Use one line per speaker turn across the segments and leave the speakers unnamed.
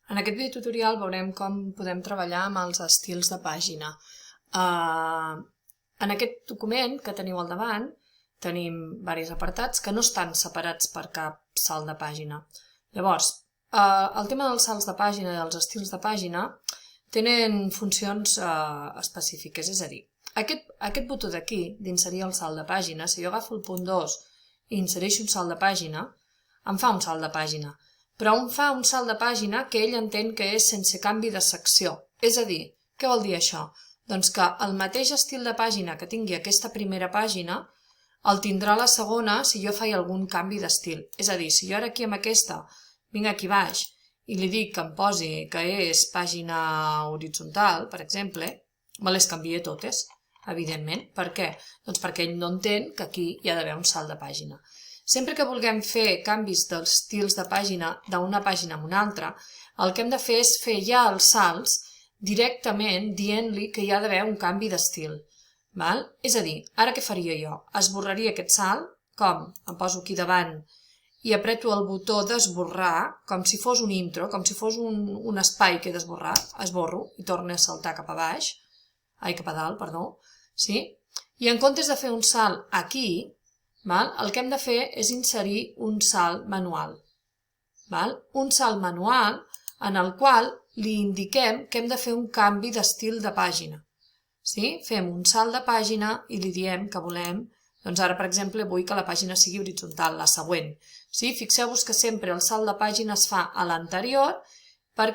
En aquest videotutorial veurem com podem treballar amb els estils de pàgina. En aquest document que teniu al davant tenim diversos apartats que no estan separats per cap salt de pàgina. Llavors, el tema dels salts de pàgina i dels estils de pàgina tenen funcions específiques, és a dir, aquest botó d'aquí, d'inserir el salt de pàgina, si jo agafo el punt 2 i insereixo un salt de pàgina, em fa un salt de pàgina, però em fa un salt de pàgina que ell entén que és sense canvi de secció. És a dir, què vol dir això? Doncs que el mateix estil de pàgina que tingui aquesta primera pàgina el tindrà la segona si jo faig algun canvi d'estil. És a dir, si jo ara aquí amb aquesta vinc aquí baix i li dic que em posi que és pàgina horitzontal, per exemple, me les canvia totes, evidentment. Per què? Doncs perquè ell no entén que aquí hi ha d'haver un salt de pàgina. Sempre que vulguem fer canvis dels estils de pàgina d'una pàgina a una altra, el que hem de fer és fer ja els salts directament dient-li que hi ha d'haver un canvi d'estil. És a dir, ara què faria jo? Esborraria aquest salt, com? Em poso aquí davant i apreto el botó d'esborrar, com si fos un intro, com si fos un espai que he d'esborrar, esborro i torno a saltar cap a baix, cap a dalt, perdó, sí? I en comptes de fer un salt aquí, el que hem de fer és inserir un salt manual. Un salt manual en el qual li indiquem que hem de fer un canvi d'estil de pàgina. Fem un salt de pàgina i li diem que volem, doncs ara per exemple vull que la pàgina sigui horitzontal, la següent. Fixeu-vos que sempre el salt de pàgina es fa a l'anterior per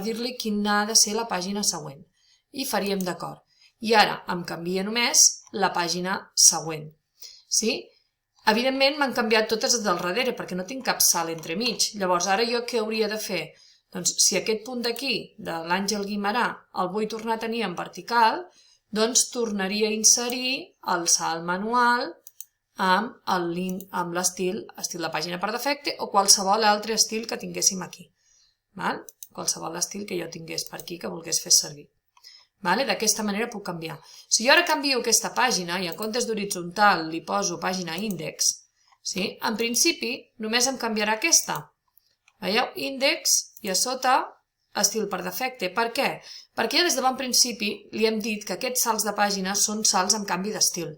dir-li quina ha de ser la pàgina següent. I faríem d'acord. I ara em canvia només la pàgina següent. Evidentment m'han canviat totes del darrere perquè no tinc cap salt entremig. Llavors ara jo què hauria de fer? Doncs si aquest punt d'aquí, de l'Àngel Guimerà, el vull tornar a tenir en vertical, doncs tornaria a inserir el salt manual amb l'estil de pàgina per defecte o qualsevol altre estil que tinguéssim aquí. Qualsevol estil que jo tingués per aquí que volgués fer servir. D'aquesta manera puc canviar. Si jo ara canvio aquesta pàgina i en comptes d'horitzontal li poso pàgina índex, en principi només em canviarà aquesta. Veieu? Índex i a sota estil per defecte. Per què? Perquè ja des de bon principi li hem dit que aquests salts de pàgina són salts amb canvi d'estil.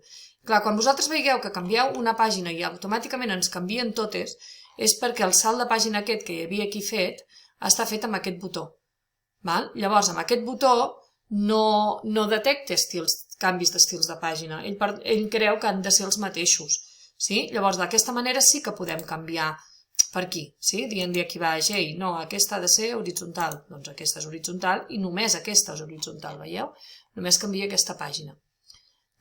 Clar, quan vosaltres veieu que canvieu una pàgina i automàticament ens canvien totes, és perquè el salt de pàgina aquest que hi havia aquí fet està fet amb aquest botó. Llavors, amb aquest botó no detecta canvis d'estils de pàgina. Ell creu que han de ser els mateixos. Llavors, d'aquesta manera sí que podem canviar per aquí, dient-li aquí baix, ei, no, aquesta ha de ser horitzontal. Doncs aquesta és horitzontal i només aquesta és horitzontal, veieu? Només canvia aquesta pàgina.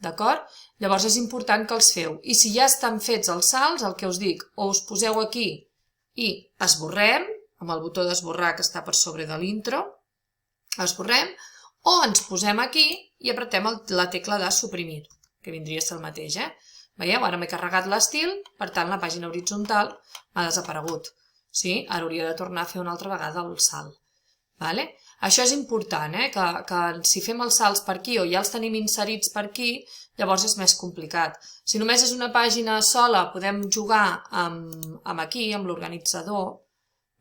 D'acord? Llavors és important que els feu. I si ja estan fets els salts, el que us dic, o us poseu aquí i esborrem, amb el botó d'esborrar que està per sobre de l'intro, esborrem, o ens posem aquí i apretem la tecla de suprimir, que vindria a ser el mateix. Veieu? Ara m'he carregat l'estil, per tant la pàgina horitzontal m'ha desaparegut. Ara hauria de tornar a fer una altra vegada el salt. Això és important, que si fem els salts per aquí o ja els tenim inserits per aquí, llavors és més complicat. Si només és una pàgina sola, podem jugar amb aquí, amb l'organitzador,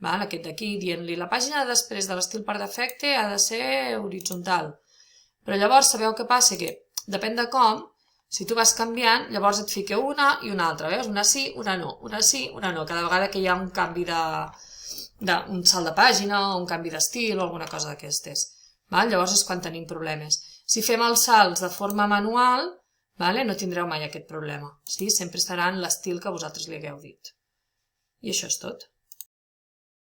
aquest d'aquí, dient-li la pàgina després de l'estil per defecte ha de ser horitzontal. Però llavors sabeu què passa? Que depèn de com, si tu vas canviant, llavors et fica una i una altra, veus? Una sí, una no, una sí, una no, cada vegada que hi ha un canvi un salt de pàgina o un canvi d'estil o alguna cosa d'aquestes. Llavors és quan tenim problemes. Si fem els salts de forma manual, no tindreu mai aquest problema. Sempre estarà en l'estil que vosaltres li hagueu dit. I això és tot.